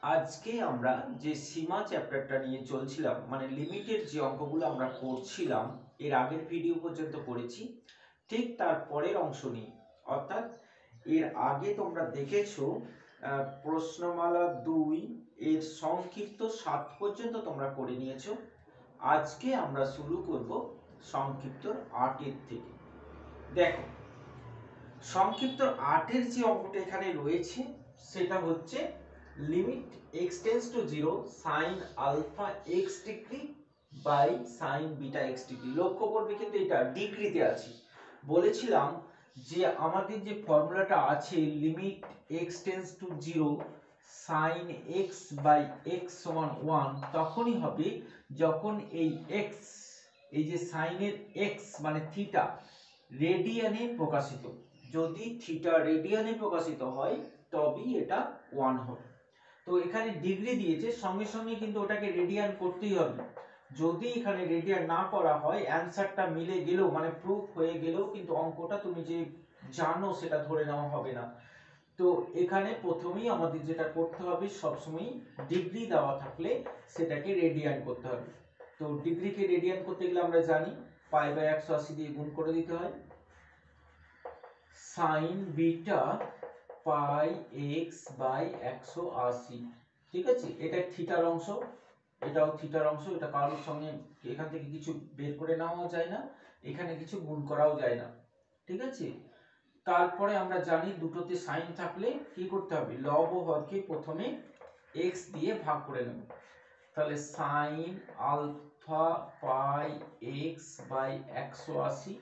আজকে আমরা যে সীমা চ্যাপ্টারটা নিয়ে চলছিলাম, মানে লিমিটের যে অঙ্কগুলো আমরা করছিলাম, এর আগের ভিডিও পর্যন্ত করেছি, ঠিক তার পরের অংশ নিয়ে। অর্থাৎ এর আগে তোমরা দেখেছো প্রশ্নমালা 2 এর সংক্ষিপ্ত 7 পর্যন্ত তোমরা করে নিয়েছো। আজকে আমরা শুরু করব সংক্ষিপ্ত 8 এর থেকে। দেখো, সংক্ষিপ্ত 8 এর যে অঙ্কটা এখানে রয়েছে সেটা হচ্ছে limit x tends to 0 sin alpha x degree by sin beta x degree. লক্ষ্য করবে কিন্তু এটা ডিগ্রিতে আছে। বলেছিলাম যে আমাদের যে ফর্মুলাটা আছে limit x tends to 0 sin x by x সমান 1 তখনই হবে যখন এই x, এই যে সাইনের x মানে থিটা রেডিয়ানে প্রকাশিত। যদি থিটা রেডিয়ানে প্রকাশিত হয় তবেই এটা 1 হবে। তো এখানে ডিগ্রি দিয়েছে, সঙ্গে সঙ্গে কিন্তু ওটাকে রেডিয়ান করতেই হবে। যদি এখানে রেডিয়ান না করা হয় অ্যানসারটা মিলে গেলেও, মানে প্রুফ হয়ে গেলেও কিন্তু অঙ্কটা তুমি যে জানো সেটা ধরে নেওয়া হবে না। তো এখানে প্রথমেই আমাদের যেটা করতে হবে, সবসময় ডিগ্রি দেওয়া থাকলে সেটাকে রেডিয়ান করতে হবে। তো ডিগ্রিকে রেডিয়ান করতে গেলে আমরা জানি পাই বাই 180 দিয়ে গুণ করে দিতে হয়। Sine beta pi X by 180, ঠিক আছে? এটা থিটার অংশ, এটাও থিটার অংশ। এটা কারোর সঙ্গে এখান থেকে কিছু বের করে নেওয়া যায় না, এখানে কিছু গুণ করাও যায় না, ঠিক আছে? তারপরে আমরা জানি দুটোতে সাইন থাকলে কি করতে হবে, লব ও হরকে প্রথমে এক্স দিয়ে ভাগ করে নেব। তাহলে sine alpha pi X by 180,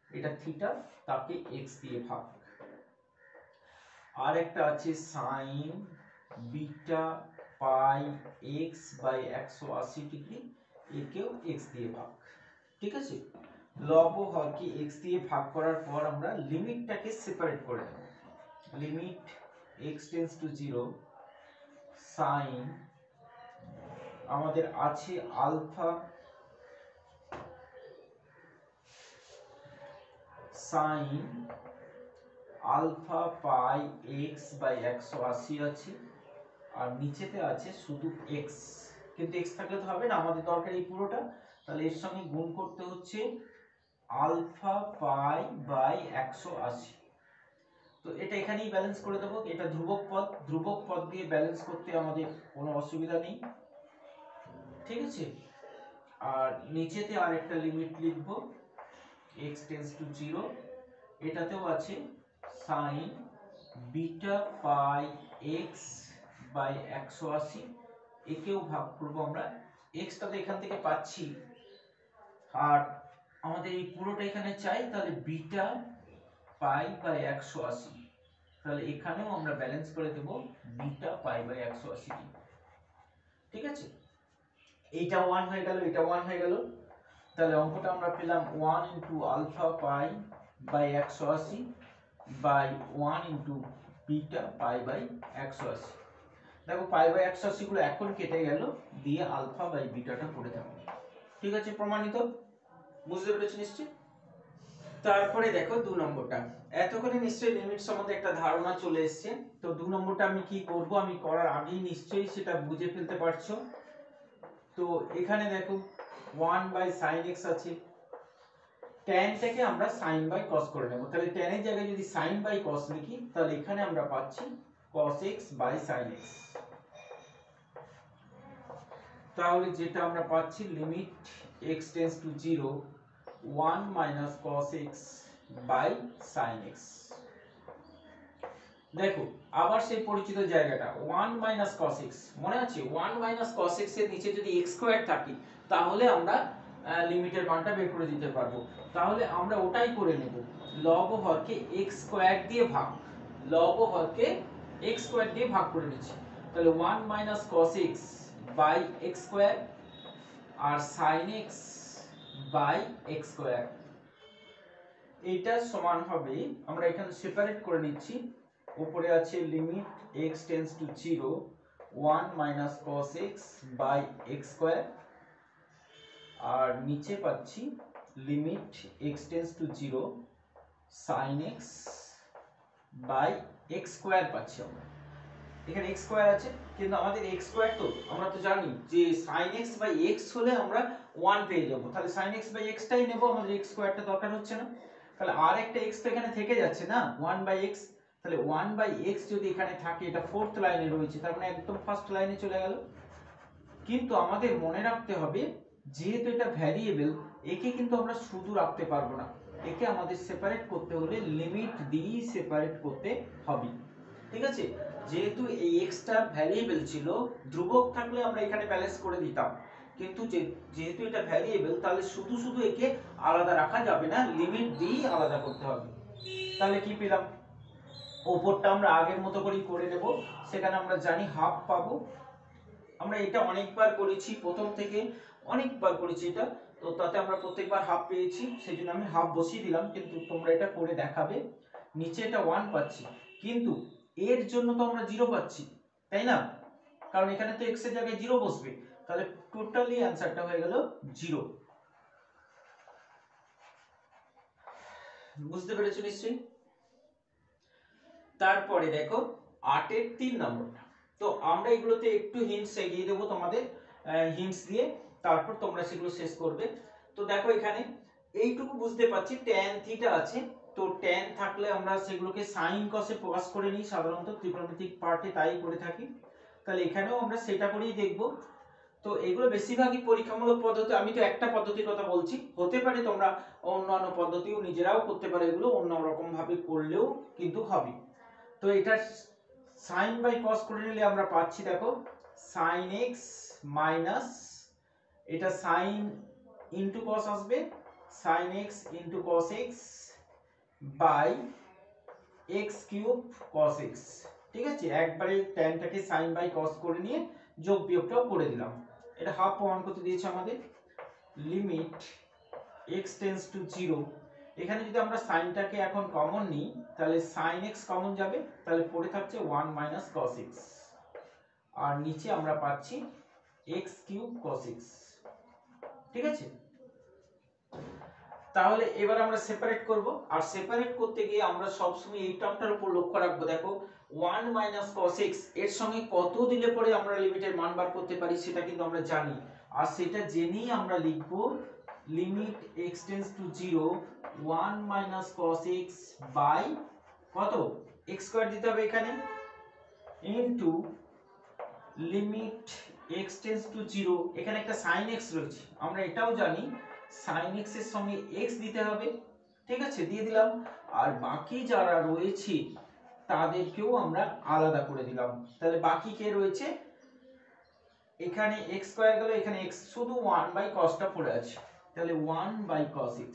এটা থিটা, তাকে এক্স দিয়ে ভাগ। আর একটা আছে sine beta pi X by 180 degree, একেও এক্স দিয়ে ভাগ, ঠিক আছে? লব ও হরকে এক্স দিয়ে ভাগ করার পর আমরা লিমিটটাকে সেপারেট করে নেব। Limit x tends to 0 sine, আমাদের আছে alpha sine alpha pi X by 180 আছে, আর নিচেতে আছে শুধু x। কিন্তু x থাকলে তো হবে না, আমাদের দরকার এই পুরোটা। তাহলে এর সঙ্গে গুণ করতে হচ্ছে আলফা পাই বাই 180। তো এটা এখানেই ব্যালেন্স করে দেবো। এটা ধ্রুবক পদ দিয়ে ব্যালেন্স করতে আমাদের কোনো অসুবিধা নেই, ঠিক আছে? আর নিচেতে আরেকটা লিমিট লিখবো x টেন্ডস টু 0, এটাতেও আছে sine beta pi X by 180, একেও ভাগ করবো আমরা। এক্সটা তো এখান থেকে পাচ্ছি, আর আমাদের এই পুরোটা এখানে চাই, তাহলে বিটা পাই বাই 180, তাহলে এখানেও আমরা ব্যালেন্স করে দেব বিটা পাই বাই 180, ঠিক আছে? এইটা 1 হয়ে গেল, এটা 1 হয়ে গেল। তাহলে অঙ্কটা আমরা পেলাম 1 into alpha pi by 180 by 1 into beta pi by 180। দেখো পাই বাই 180 গুলো এখন কেটে গেল, দিয়ে আলফা বাই বিটাটা পড়ে থাকবে, ঠিক আছে? প্রমাণিত, বুঝতে পেরেছো নিশ্চয়ই? তারপরে দেখো 2 নম্বরটা। এতক্ষণে নিশ্চয়ই লিমিট সম্বন্ধে একটা ধারণা চলে এসেছে। তো 2 নম্বরটা আমি কি করব, আমি করার আগেই নিশ্চয়ই সেটা বুঝে ফেলতে পারছো। তো এখানে দেখো 1 বাই sin x আছে, tan টাকে আমরা sin বাই cos করে নেব। তাহলে tan এর জায়গায় যদি sin বাই cos লিখি, তাহলে এখানে আমরা পাচ্ছি cos x by sin x। তাহলে যেটা আমরা পাচ্ছি limit x tends to 0 1 minus cos x by sin x। দেখো আবার সেই পরিচিত জায়গাটা 1 মাইনাস cos x, মনে আছে 1 মাইনাস cos x এর নিচে যদি x স্কয়ার থাকে তাহলে আমরা লিমিটের মানটা বের করে দিতে পারবো। তাহলে আমরা ওটাই করে নেব, লব ও হরকে x স্কয়ার দিয়ে ভাগ, লব ও হরকে x স্কয়ার দিয়ে ভাগ করে নিচ্ছি। তাহলে 1 minus cos x by x square আর sin x by x square, এটা সমান হবে, আমরা এখানে সেপারেট করে নিচ্ছি। উপরে আছে limit x tends to 0 1 minus cos x by x square, আর নিচে পাচ্ছি limit x tends to 0 sin x by x square পাচ্ছি আমরা। এখানে x স্কয়ার আছে, কিন্তু আমাদের x স্কয়ার তো আমরা তো জানি যে sin x বাই x হলে আমরা 1 পেয়ে যাব, তাহলে sin x বাই x টাই নেব, আমাদের x স্কয়ারটা দরকার হচ্ছে না। তাহলে আর একটা x তো এখানে থেকে যাচ্ছে না, 1 বাই x। তাহলে 1 বাই x যদি এখানে থাকে, এটা ফোর্থ লাইনে রয়েছে, তার মানে একদম ফার্স্ট লাইনে চলে গেল। কিন্তু আমাদের মনে রাখতে হবে, যেহেতু এটা ভ্যারিয়েবল, একে কিন্তু আমরা শুধু রাখতে পারবো না, একে আমাদের সেপারেট করতে হলে লিমিট দিয়েই সেপারেট করতে হবে। ঠিক আছে, যেহেতু এই এক্সটা ভ্যারিয়েবল ছিল, ধ্রুবক থাকলে আমরা এখানে ব্যালেন্স করে দিতাম, কিন্তু যেহেতু এটা ভ্যারিয়েবল, তাহলে শুধু শুধু একে আলাদা রাখা যাবে না, লিমিট দিয়েই আলাদা করতে হবে। তাহলে কি পেলাম, ওপরটা আমরা আগের মতো করেই করে নেব, সেখানে আমরা জানি হাফ পাবো। আমরা এটা অনেকবার করেছি, প্রথম থেকে অনেকবার করেছি এটা, তো তাতে আমরা প্রত্যেকবার হাফ পেয়েছি, সেই জন্য আমি হাফ বসিয়ে দিলাম, কিন্তু তোমরা এটা করে দেখাবে। নিচে এটা 1 পাচ্ছি, কিন্তু এর জন্য তো আমরা 0 পাচ্ছি, তাই না? কারণ এখানে তো x এর জায়গায় 0 বসবে, তাহলে টোটালি অ্যানসারটা হয়ে গেল 0। বুঝতে পেরেছো নিশ্চয়ই? তারপরে দেখো 8 এর 3 নম্বরটা, তো আমরা এগুলোতে একটু হিন্টস এগিয়ে দেবো তোমাদের, হিন্টস দিয়ে, তারপর তোমরা সেগুলো শেষ করবে। তো দেখো এখানে এইটুকু বুঝতে পারছি tan থিটা আছে, তো tan থাকলে আমরা সেগুলোকে sin cos এ প্রকাশ করে নিই, সাধারণত ত্রিকোণমিতিক পার্টে তাই করে থাকি, তাহলে এখানেও আমরা সেটা করেই দেখব। তো এগুলো বেশিরভাগই পরীক্ষামূলক পদ্ধতি, আমি তো একটা পদ্ধতির কথা বলছি, হতে পারে তোমরা অন্যান্য পদ্ধতিও নিজেরাও করতে পারো, এগুলো অন্য রকম ভাবে করলেও কিন্তু হবে। তো এটা sin বাই cos করে নিলে আমরা পাচ্ছি, দেখো sin x মাইনাস, এটা sin ইনটু cos আসবে, sin x into cos x by x cube cos x। ঠিক আছে, একবারে ট্যানটাকে sin বাই cos করে নিয়ে যোগ বিয়োগটাও করে দিলাম। এটা হাফ প্রমাণ করতে দিয়েছে আমাদের, লিমিট x টেন্ডস টু 0। এখানে যদি আমরা সাইনটাকে এখন কমন নিই, তাহলে sin x কমন যাবে, তাহলে পড়ে থাকছে 1 মাইনাস cos x, আর নিচে আমরা পাচ্ছি x কিউব cos x। ঠিক আছে, তাহলে এবার আমরা সেপারেট করব, আর সেপারেট করতে গিয়ে আমরা সবসময় এই টার্মটার উপর লক্ষ্য রাখবো। দেখো 1 মাইনাস cos x এর সঙ্গে কত দিলে পরে আমরা লিমিটের মান বার করতে পারি সেটা কিন্তু আমরা জানি, আর সেটা জেনেই আমরা লিখব limit x tends to 0 1 minus cos x by কত, x স্কয়ার দিতে হবে এখানে, into limit x tends to 0, এখানে একটা sin x রয়েছে, আমরা এটাও জানি sin x এর সঙ্গে x দিতে হবে। ঠিক আছে, দিয়ে দিলাম, আর বাকি যারা রয়েছে তাদেরকেও আমরা আলাদা করে দিলাম। তাহলে বাকি কে রয়েছে, এখানে x স্কয়ার গেল, এখানে x, শুধু 1 বাই cos টা পড়ে আছে, তাহলে 1 বাই cos x।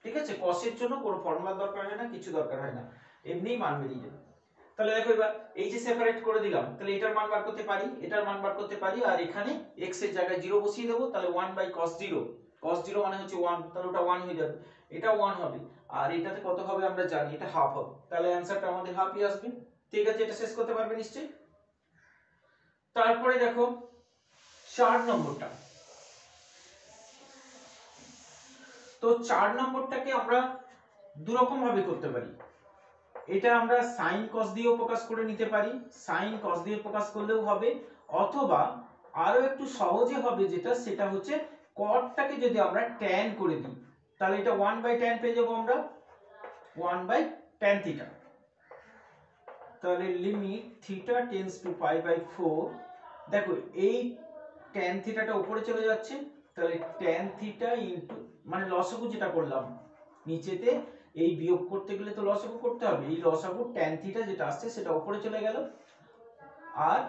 ঠিক আছে, cos এর জন্য কোনো ফর্মুলার দরকার হয় না, কিছু দরকার হয় না, এমনিই মান বেরিয়ে যাবে। তাহলে দেখো এবার এই যে সেপারেট করে দিলাম, তাহলে এটার মান বার করতে পারি, এটার মান বার করতে পারি, আর এখানে x এর জায়গায় 0 বসিয়ে দেব, তাহলে 1 বাই cos 0, cos 0 মানে হচ্ছে 1, তাহলে ওটা 1 হয়ে যাবে, এটা 1 হবে, আর এটাতে কত হবে আমরা জানি, এটা হাফ হবে, তাহলে অ্যানসারটা আমাদের হাফই আসবে। ঠিক আছে, এটা শেষ করতে পারবে নিশ্চয়ই? তারপরে দেখো 4 নম্বরটা, তো 4 নম্বরটাকে আমরা দু রকম ভাবে করতে পারি। এটা আমরা sin cos দিয়েও প্রকাশ করে নিতে পারি, sin cos দিয়ে প্রকাশ করলেও হবে, অথবা আরো একটু সহজে হবে যেটা, সেটা হচ্ছে cotটাকে যদি আমরা tan করে দিই, তাহলে এটা 1 বাই tan পেয়ে যাবো আমরা, 1 বাই tan থিটা। তাহলে limit theta tends to pi by 4, দেখো এই tan থিটাটা উপরে চলে যাচ্ছে, তাহলে tan থিটা ইনটু, মানে লসাগু যেটা করলাম নিচেতে, এই বিয়োগ করতে গেলে তো লসাগু করতে হবে, এই লসাগু tan থিটা যেটা আসছে সেটা উপরে চলে গেল, আর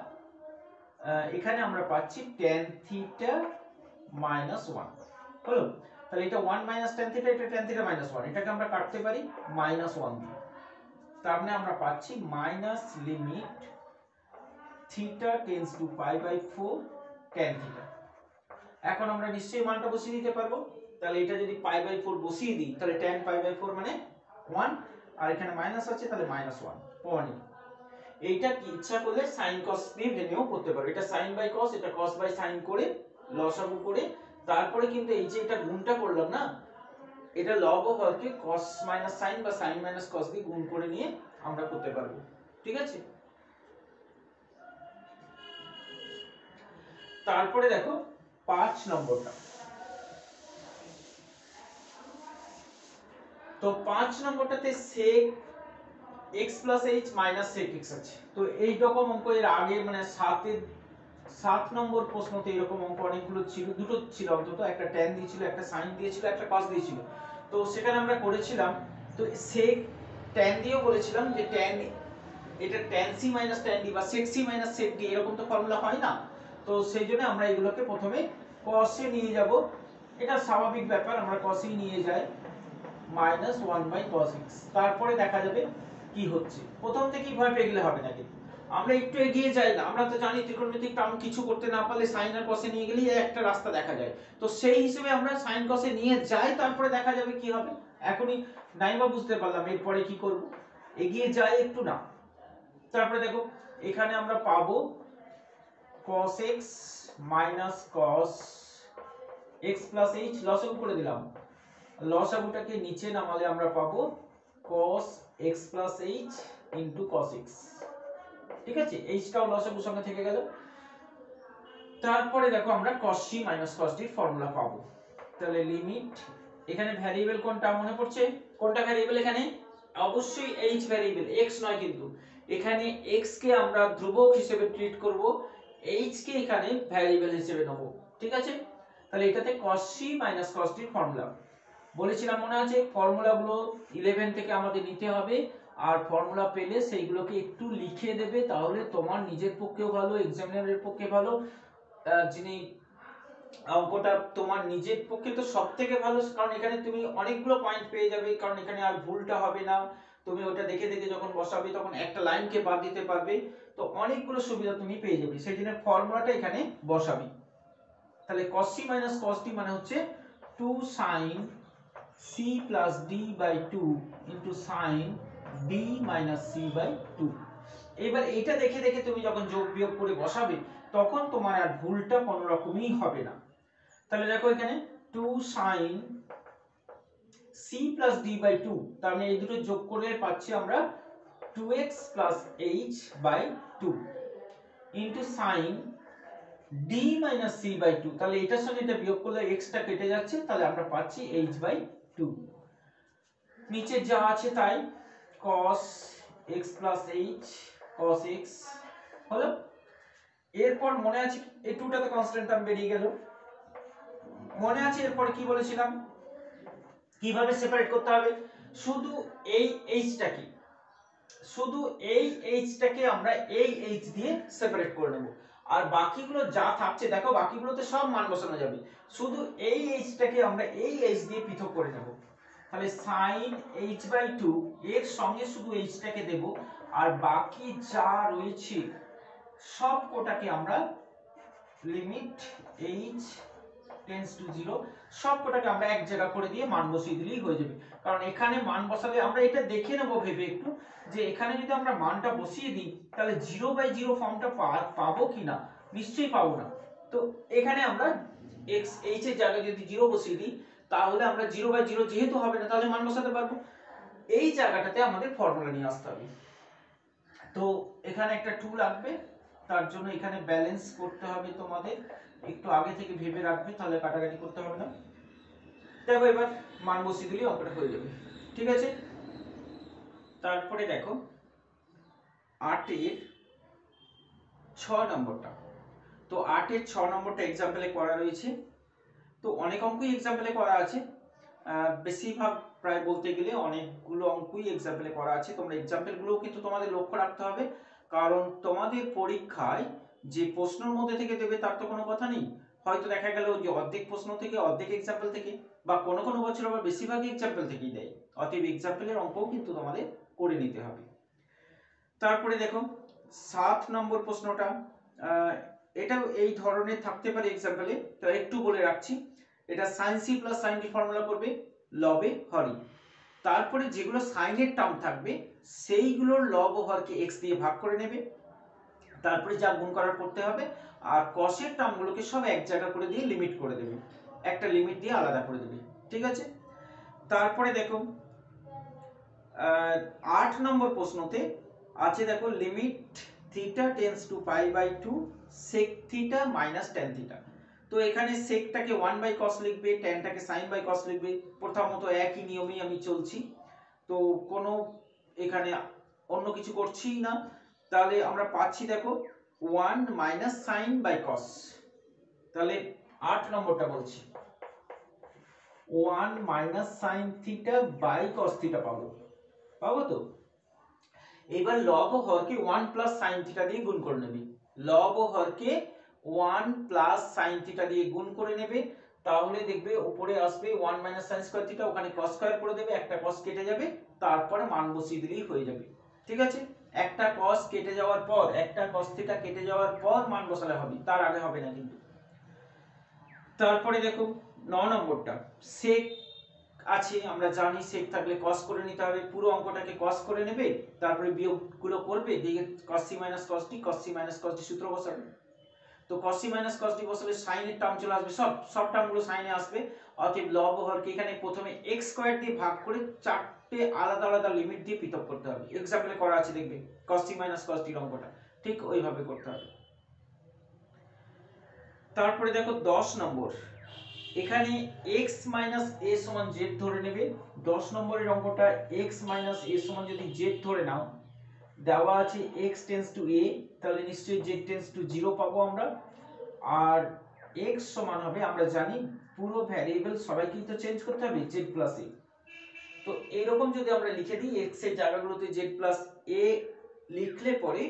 এখানে আমরা পাচ্ছি tan থিটা মাইনাস 1 হলো। তাহলে এটা 1 মাইনাস tan থিটা, এটা tan থিটা মাইনাস 1, এটাকে আমরা কাটতে পারি মাইনাস 1 দিয়ে, তার মানে আমরা পাচ্ছি minus limit theta tends to pi by 4 tan theta. এখন আমরা নিশ্চয়ই মানটা বসিয়ে দিতে পারবো, তাহলে এটা যদি পাই বাই 4 বসিয়ে দিই, তাহলে tan পাই বাই 4 মানে 1, আর এখানে মাইনাস আছে, তাহলে মাইনাস 1 পয়েন্ট। এইটা কি ইচ্ছা করলে sin cos দিয়ে ভেঙেও করতে পারো, এটা sin বাই cos, এটা cos বাই sin করে লসাগু করে, তারপরে কিন্তু এই যে এটা গুণটা করলাম না, এটা লব অফ হরকে cos মাইনাস sin বা sin মাইনাস cos দিয়ে গুণ করে নিয়ে আমরা করতে পারবো। ঠিক আছে, তারপরে দেখো 5 নম্বরটা। তো 5 নম্বরটাতে sec x plus h minus sec x আছে। তো এই রকম অঙ্ক এর আগে মানে 7 নম্বর প্রশ্নতে এরকম অঙ্ক অনেকগুলো ছিল, দুটো ছিল অন্তত, একটা tan দিয়েছিল, একটা sin দিয়েছিল, একটা cos দিয়েছিল। তো সেখানে আমরা করেছিলাম, তো sec tan দিয়েও বলেছিলাম যে tan, এটা tan c minus tan d বা sec c minus sec d এরকম তো ফর্মুলা হয় না। তো সেই জন্য আমরা এগুলোকে প্রথমে cos এ নিয়ে যাব, এটা স্বাভাবিক ব্যাপার, আমরা cos এ নিয়ে যাই minus 1 by cos x। তারপরে দেখা যাবে কি হচ্ছে। প্রথম থেকেই ভয় পেয়ে গেলে হবে না, কিন্তু আমরা একটু এগিয়ে যাই না, আমরা তো জানি ত্রিকোণমিতিক টার্ম কিছু করতে না পারলে sin আর cos এ নিয়ে গেলেই একটা রাস্তা দেখা যায়। তো সেই হিসেবে আমরা sin cos এ নিয়ে যাই, তারপরে দেখা যাবে কি হবে। এখনই নাইবা বুঝতে পারলাম এরপরে কি করব, এগিয়ে যাই একটু না। তারপরে দেখো এখানে আমরা পাবো cos x minus cos x plus h, লসাগু করে দিলাম, লসাগুটাকে নিচে নামালে আমরা পাবো cos x plus h into cos x। ঠিক আছে, এইচটাও লসাগুর সঙ্গে থেকে গেল। তারপরে দেখো আমরা cos c minus cos d formula পাবো। তাহলে লিমিট, এখানে ভ্যারিয়েবল কোনটা মনে পড়ছে, কোনটা ভ্যারিয়েবল এখানে, অবশ্যই h ভ্যারিয়েবল, x নয় কিন্তু। এখানে x কে আমরা ধ্রুবক হিসেবে ট্রিট করব, h কে এখানে ভ্যারিয়েবল হিসেবে নেব। ঠিক আছে, তাহলে এটাতে cos c minus cos d formula বলেছিলাম মনে আছে, ফর্মুলাগুলো 11 থেকে আমাদের নিতে হবে, আর ফর্মুলা পেলে সেইগুলোকে একটু লিখে দেবে, তাহলে তোমার নিজের পক্ষেও ভালো, এক্সামিনারের পক্ষে ভালো, যিনি অঙ্কটা তোমার নিজের পক্ষে তো সবথেকে ভালো, কারণ এখানে তুমি অনেকগুলো পয়েন্ট পেয়ে যাবে, কারণ এখানে আর ভুলটা হবে না, তুমি ওটা দেখে দেখে যখন বসাবে তখন একটা লাইনকে বাদ দিতে পারবে, তো অনেকগুলো সুবিধা তুমি পেয়ে যাবে, সেই জন্য ফর্মুলাটা এখানে বসাবি। তাহলে cos c minus cos d মানে হচ্ছে 2 sin c plus d by 2 into sin d minus c by 2। এবার এটা দেখে দেখে তুমি যখন যোগ বিয়োগ করে বসাবে তখন তোমার আর ভুলটা কোনো রকমই হবে না। তাহলে দেখো এখানে 2 sin c plus d by 2, তার মানে এই দুটো যোগ করে পাচ্ছি আমরা 2x plus h by 2 into sin d minus c by 2, তাহলে এটার সঙ্গে এটা বিয়োগ করলে x টা কেটে যাচ্ছে, তাহলে আমরা পাচ্ছি h by 2। নিচে যা আছে তাই, cos x plus h cos x হলো। এরপর মনে আছে এই 2 টা তো কনস্ট্যান্ট টার্ম বেরিয়ে গেল, মনে আছে এরপর কি বলেছিলাম, কিভাবে সেপারেট করতে হবে, শুধু এই h টাকে, শুধু এই h টাকে আমরা এই h দিয়ে সেপারেট করে নেব, আর বাকিগুলো যা থাকছে দেখো বাকিগুলোতে সব মান বসানো যাবে, শুধু এই h টাকে আমরা এই h দিয়ে পৃথক করে নেব। তাহলে sin h by 2 এর সঙ্গে শুধু h টাকে দেব, আর বাকি যা রয়েছে সব কোটাকে আমরা লিমিট h টেন্ডস টু 0 সব কোটাকে আমরা এক জায়গা করে দিয়ে মান বসিয়ে দিলেই হয়ে যাবে। কারণ এখানে মান বসালে আমরা এটা দেখে নেব ভেবে একটু, যে এখানে যদি আমরা মানটা বসিয়ে দিই তাহলে 0/0 ফর্মটা পাবো কিনা, নিশ্চয়ই পাবো না। তো এখানে আমরা x h এর জায়গায় যদি 0 বসিয়ে দিই তাহলে আমরা 0/0 যেহেতু হবে না তাহলে মান বসাতে পারবো, এই জায়গাটাতে আমাদের ফর্মুলা নিয়ে আসতে হবে। তো এখানে একটা 2 লাগবে, তার জন্য এখানে ব্যালেন্স করতে হবে, তোমাদের একটু আগে থেকে ভেবে রাখবে, তাহলে কাটাকাটি করতে হবে না। দেখো এবার মান বসিয়ে দিলে অঙ্কটা হয়ে যাবে। ঠিক আছে, তারপরে দেখো 8 এর 6 নম্বরটা। তো 8 এর 6 নম্বরটা এক্সাম্পলে করা রয়েছে। তো অনেক অঙ্কই এক্সাম্পলে করা আছে, বেশিরভাগ প্রায় বলতে গেলে অনেকগুলো অঙ্কই এক্সাম্পলে করা আছে। তোমরা এক্সাম্পলগুলোও কিন্তু তোমাদের লক্ষ্য রাখতে হবে, কারণ তোমাদের পরীক্ষায় যে প্রশ্নের মধ্যে থেকে দেবে তার তো কোনো কথা নেই, হয়তো দেখা গেল যে অর্ধেক প্রশ্ন থেকে, অর্ধেক এক্সাম্পল থেকে, বা কোনো কোনো বছর আবার বেশিরভাগ এক্সাম্পল থেকেই দেয়, অতএব এক্সাম্পলের অঙ্কও কিন্তু তোমাদের করে নিতে হবে। তারপরে দেখো 7 নম্বর প্রশ্নটা, এটা এই ধরনের থাকতে পারে এক্সাম্পলে, তো একটু বলে রাখছি, এটা sin c plus sin d formula করবে লবে হরে, তারপরে যেগুলো সাইনের টার্ম থাকবে সেইগুলোর লব ও হরকে x দিয়ে ভাগ করে নেবে, তারপরে যা গুণ করার করতে হবে, আর cos-এর টার্মগুলোকে সব এক জায়গা করে দিয়ে লিমিট করে দেবে, একটা লিমিট দিয়ে আলাদা করে দেবে। ঠিক আছে, তারপরে দেখো 8 নম্বর প্রশ্নতে আছে দেখো limit theta tends to pi by 2 sec theta minus tan theta. তো এখানে secটাকে 1/cos লিখবে, tanটাকে sin/cos লিখবে। প্রথমত একই নিয়মেই আমি চলছি, তো কোনো এখানে অন্য কিছু করছি না। তাহলে আমরা পাচ্ছি দেখো 1 মাইনাস sin/cos। তাহলে 8 নম্বরটা বলছি 1 minus sin theta by cos theta পাবো তো। এবার লব ও হরকে 1 প্লাস sin থিটা দিয়ে গুণ করে নেবে, লব ও হরকে 1 প্লাস sin থিটা দিয়ে গুণ করে নেবে। তাহলে দেখবে উপরে আসবে 1 মাইনাস sin স্কয়ার থিটা, ওখানে cos স্কয়ার করে দেবে, একটা cos কেটে যাবে, তারপর মান বসিয়ে দিলেই হয়ে যাবে। ঠিক আছে, একটা cos কেটে যাওয়ার পর, একটা cos থিটা কেটে যাওয়ার পর মান বসালে হবে, তার আগে হবে না কিন্তু। তারপরে দেখো 9 নম্বরটা sec আছে, আমরা জানি sec থাকলে cos করে নিতে হবে, পুরো অঙ্কটাকে cos করে নেবে, তারপরে বিয়োগগুলো করবে, দিয়ে cos c minus cos d, cos c minus cos d সূত্র বসাবে। তো cos c minus cos d বসালে sin এর টার্ম চলে আসবে, সব টার্মগুলো sin এ আসবে। অতএব লব ও হরকে এখানে প্রথমে x স্কয়ার দিয়ে ভাগ করে চারটে আলাদা আলাদা লিমিট দিয়ে পৃথক করতে হবে। এক্সাম্পলে করা আছে দেখবে cos c minus cos d এর অঙ্কটা ঠিক ওইভাবে করতে হবে। তারপরে দেখো 10 নম্বর, এখানে x মাইনাস a সমান z ধরে নেবে। 10 নম্বরের অঙ্কটা x মাইনাস a সমান যদি z ধরে নাও, দেওয়া আছে x টেন্ডস টু a, তাহলে নিশ্চয়ই z টেন্ডস টু 0 পাবো আমরা। আর x সমান হবে, আমরা জানি পুরো ভ্যারিয়েবল সবাইকেই তো চেঞ্জ করতে হবে z প্লাস a। তো এরকম যদি আমরা লিখে দিই x এর জায়গাগুলোতে z প্লাস a লিখলে পরে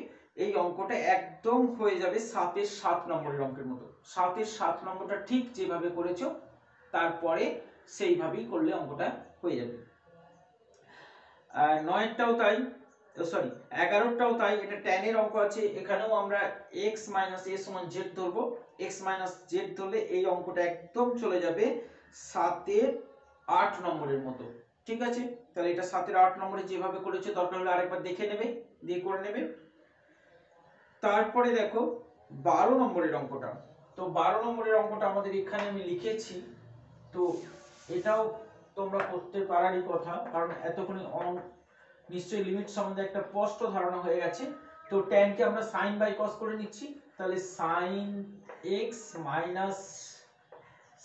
এই অঙ্কটা একদম হয়ে যাবে 7 এর 7 নম্বরের অঙ্কের মতো। 7 এর 7 নম্বরটা ঠিক যেভাবে করেছো তারপরে সেইভাবেই করলে অঙ্কটা হয়ে যাবে। 9টাও তাই, সরি 11টাও তাই, এটা tan এর অঙ্ক আছে, এখানেও আমরা x a সমান z ধরবো। x z ধরলে এই অঙ্কটা একদম চলে যাবে 7 এর 8 নম্বরের মতো। ঠিক আছে, তাহলে এটা 7 এর 8 নম্বরে যেভাবে করেছে দরকার হলে আরেকবার দেখে নেবে, দিয়ে করে নেবে। তারপরে দেখো 12 নম্বরের অঙ্কটা, তো 12 নম্বরের অঙ্কটা আমাদের এখানে আমি লিখেছি, তো এটাও তোমরা করতে পারারই কথা, কারণ এতক্ষণে নিশ্চয়ই লিমিট সম্বন্ধে একটা স্পষ্ট ধারণা হয়ে গেছে। তো tan কে আমরা sin বাই cos করে নিচ্ছি, তাহলে sin x minus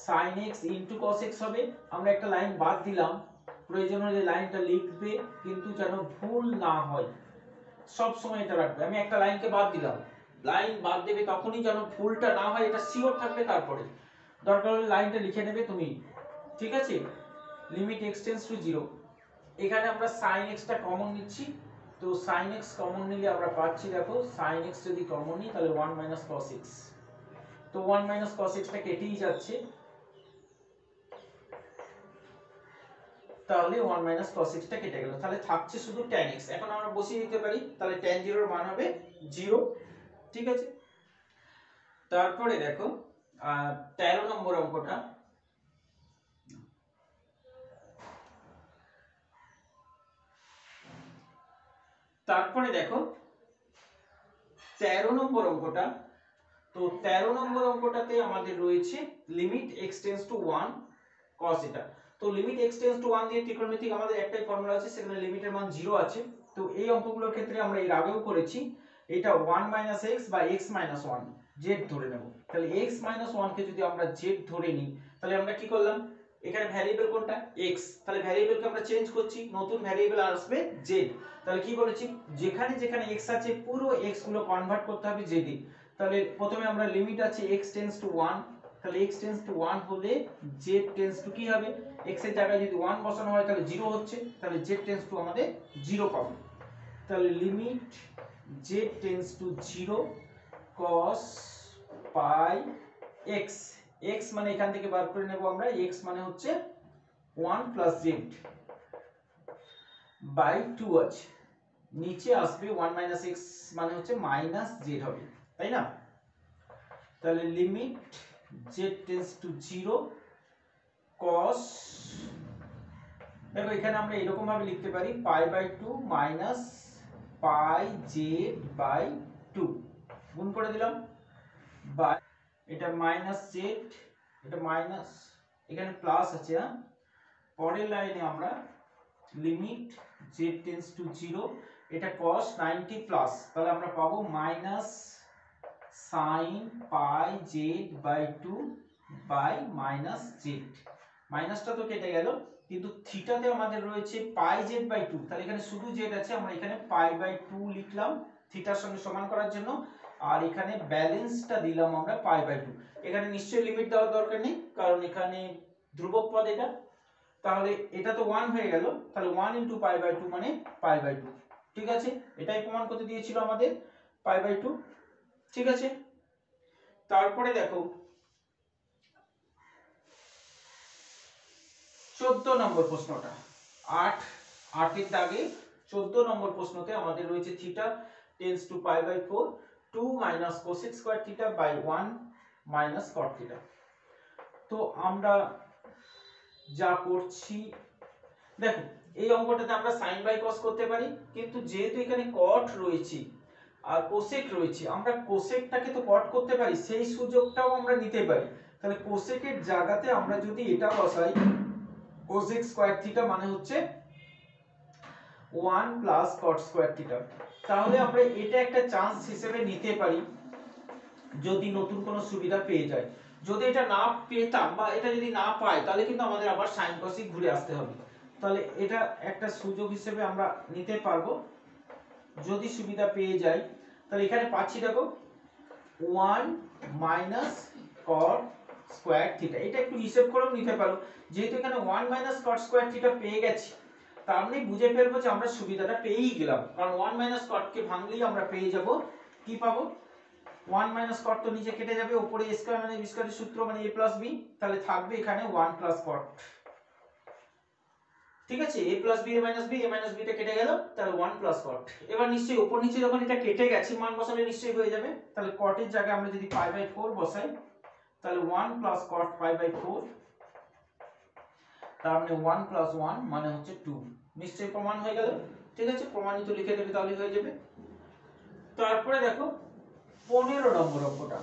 sin x into cos x হবে। আমরা একটা লাইন বাদ দিলাম, প্রয়োজন হলে লাইনটা লিখবে, কিন্তু যেন ভুল না হয় সব সময় এটা রাখবে। আমি একটা লাইনকে বাদ দিলাম, লাইন বাদ দেবে তখনই যেন ভুলটা না হয়, এটা শিওর থাকবে, তারপরে দরকার হলে লাইনটা লিখে নেবে তুমি। ঠিক আছে, লিমিট x টেন্ডস টু 0, এখানে আমরা sin x টা কমন নিচ্ছি, তো sin x কমন নিলে আমরা পাচ্ছি দেখো sin x যদি কমন নিই তাহলে 1 মাইনাস cos x, তো 1 মাইনাস cos x টা কেটেই যাচ্ছে, তাহলে 1 মাইনাস cos x টা কেটে গেল, তাহলে থাকছে শুধু tan x। এখন আমরা বসিয়ে দিতে পারি, তাহলে tan 0 এর মান হবে 0। ঠিক আছে, তারপরে দেখো 13 নম্বর অঙ্কটা, তারপরে দেখো 13 নম্বর অঙ্কটা, তো 13 নম্বর অঙ্কটাতে আমাদের রয়েছে limit x tends two 1 cos এটা। তো লিমিট x টেন্ডস টু 1 দিয়ে ত্রিকোণমিতিক আমাদের একটাই ফর্মুলা আছে, সেখানে লিমিটের মান 0 আছে। তো এই অঙ্কগুলোর ক্ষেত্রে আমরা এর আগেও করেছি, এটা 1 x বা x 1 z ধরে নেব। তাহলে x 1 কে যদি আমরা z ধরে নিই, তাহলে আমরা কি করলাম, এখানে ভ্যারিয়েবল কোনটা x, তাহলে ভ্যারিয়েবলকে আমরা চেঞ্জ করছি, নতুন ভ্যারিয়েবল আসবে z। তাহলে কি বলেছি, যেখানে যেখানে x আছে পুরো x গুলো কনভার্ট করতে হবে z এ। তাহলে প্রথমে আমরা লিমিট আছে x টেন্ডস টু 1, তাহলে x টেন্ডস টু 1 হলে z টেন্ডস টু কি হবে, x এর জায়গায় যদি 1 বসানো হয় তাহলে 0 হচ্ছে, তাহলে z টেন্ডস টু আমাদের 0 পাবো। তাহলে limit z tends to 0 cos pi x, x মানে এখান থেকে বার করে নেব আমরা, x মানে হচ্ছে 1 প্লাস z বাই 2 আছে, নিচে আসবে 1 মাইনাস x মানে হচ্ছে মাইনাস z হবে, তাই না। তাহলে limit z tends to 0 cos, দেখো এখানে আমরা এরকম ভাবে লিখতে পারি পাই by 2 minus pi z by 2, গুণ করে দিলাম, বাই এটা মাইনাস z, এটা মাইনাস, এখানে প্লাস আছে, হ্যাঁ। পরের লাইনে আমরা লিমিট z টেন্ডস টু 0, এটা cos 90 প্লাস, তাহলে আমরা পাবো minus sine pi Z by 2 by minus Z. মাইনাসটা তো কেটে গেল, কিন্তু থিটাতে আমাদের রয়েছে পাই জেড বাই 2, তাহলে এখানে শুধু জেড আছে, আমরা এখানে পাই বাই 2 লিখলাম থিটার সঙ্গে সমান করার জন্য, আর এখানে ব্যালেন্সটা দিলাম আমরা পাই বাই 2। এখানে নিশ্চয়ই লিমিট দেওয়ার দরকার নেই, কারণ এখানে ধ্রুবক পদ এটা, তাহলে এটা তো 1 হয়ে গেল, তাহলে 1 ইনটু পাই বাই 2 মানে পাই বাই 2। ঠিক আছে, এটাই প্রমাণ করতে দিয়েছিল আমাদের, পাই বাই 2। ঠিক আছে, তারপরে দেখো 14 নম্বর প্রশ্নটা, 8 এর দাগে 14 নম্বর প্রশ্নতে আমাদের রয়েছে theta tends to pi by 4 2 minus cosec square theta by 1 minus cot theta. তো আমরা যা করছি দেখো, এই অঙ্কটাতে আমরা সাইন বাই কস করতে পারি, কিন্তু যেহেতু এখানে কট রয়েছে আর কোসেক রয়েছে, আমরা কোসেকটাকে তো কট করতে পারি, সেই সুযোগটাও আমরা নিতে পারি। তাহলে কোসেকের জায়গাতে আমরা যদি এটা বসাই, কোসেক স্কয়ার থিটা মানে হচ্ছে 1 প্লাস কট স্কয়ার থিটা, তাহলে আমরা এটা একটা চান্স হিসেবে নিতে পারি যদি নতুন কোনো সুবিধা পেয়ে যায়। যদি এটা না পেতাম বা এটা যদি না পাই, তাহলে কিন্তু আমাদের আবার সাইন কসে ঘুরে আসতে হবে। তাহলে এটা একটা সুযোগ হিসেবে আমরা নিতে পারবো যদি সুবিধা পেয়ে যাই। তাহলে এখানে পাচ্ছি দেখো 1 মাইনাস কট স্কয়ার থিটা, এটা একটু হিসাব করেও নিতে পারো, যেহেতু এখানে 1 মাইনাস কট স্কয়ার থিটা পেয়ে গেছি, তার মানে বুঝে ফেলবো যে আমরা সুবিধাটা পেয়েই গেলাম, কারণ 1 মাইনাস কট কে ভাঙলেই আমরা পেয়ে যাব, কি পাবো 1 মাইনাস কট তো নিচে কেটে যাবে, উপরে a স্কয়ার মানে b স্কয়ারের সূত্র মানে a প্লাস b, তাহলে থাকবে এখানে 1 প্লাস কট। ঠিক আছে, a plus b a minus b টা কেটে গেল, তাহলে 1 প্লাস কট। এবার নিশ্চয়ই উপর নিচে যখন এটা কেটে গেছে মান বসালে নিশ্চয়ই হয়ে যাবে, তাহলে কটের জায়গায় আমরা যদি পাই বাই 4 বসাই, তাহলে 1 প্লাস কট পাই বাই 4, তার মানে 1 প্লাস 1 মানে হচ্ছে 2, নিশ্চয়ই প্রমাণ হয়ে গেল। ঠিক আছে, প্রমাণিত লিখে দেবে তাহলে হয়ে যাবে। তারপরে দেখো 15 নম্বর অঙ্কটা,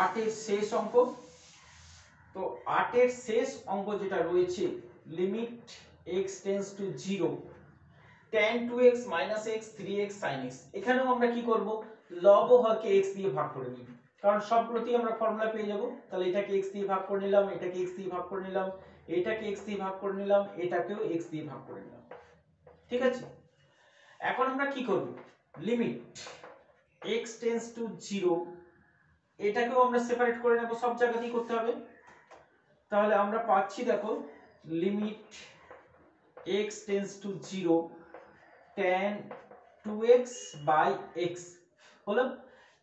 8 এর শেষ অঙ্ক। তো 8 এর শেষ অঙ্ক যেটা রয়েছে, limit x tends to 0 tan 2x - x 3x sin x, এখানেও আমরা কি করব, লব ও হরকে x দিয়ে ভাগ করে নিব, কারণ সবগুলোতেই আমরা ফর্মুলা পেয়ে যাব। তাহলে এটাকে x দিয়ে ভাগ করে নিলাম, এটাকে x দিয়ে ভাগ করে নিলাম, এটাকে x দিয়ে ভাগ করে নিলাম, এটাকেও x দিয়ে ভাগ করে নিলাম। ঠিক আছে, এখন আমরা কি করব, লিমিট x টেন্ডস টু 0, এটাকেও আমরা সেপারেট করে নেব, সব জায়গাতেই করতে হবে। তাহলে আমরা পাচ্ছি দেখো limit x tends to 0 tan 2x by x হলো,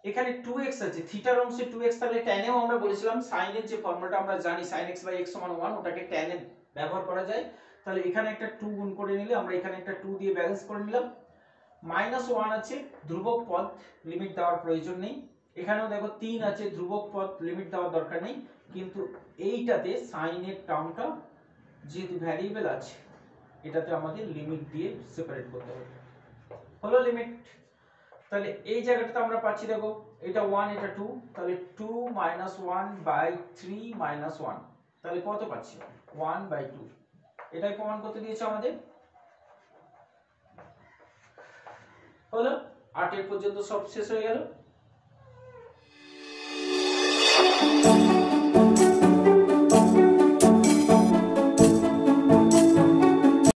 এখানে 2x আছে, থিটার অংশে 2x, তাহলে tan এও আমরা বলেছিলাম sin এর যে ফর্মুলাটা আমরা জানি sin x বাই x সমান 1, ওটাকে tan এ ব্যবহার করা যায়। তাহলে এখানে একটা 2 গুণ করে নিলে, আমরা এখানে একটা 2 দিয়ে ব্যালেন্স করে নিলাম, -1 আছে ধ্রুবক পদ, লিমিট দেওয়ার প্রয়োজন নেই। এখানেও দেখো 3 আছে ধ্রুবক পদ, লিমিট দেওয়ার দরকার নেই, কিন্তু এইটাতে sin এর টার্মটা যেহেতু ভ্যারিয়েবল আছে, এটাতে আমাদের লিমিট দিয়ে সেপারেট করতে হবে, হলো লিমিট। তাহলে এই জায়গাটাতে আমরা পাচ্ছি দেখো, এটা 1 এটা 2, তাহলে 2 - 1 বাই 3 - 1, তাহলে কত পাচ্ছি 1/2, এটাই প্রমাণ করতে দিয়েছে আমাদের। হলো 8 এর পর্যন্ত সব শেষ হয়ে গেল।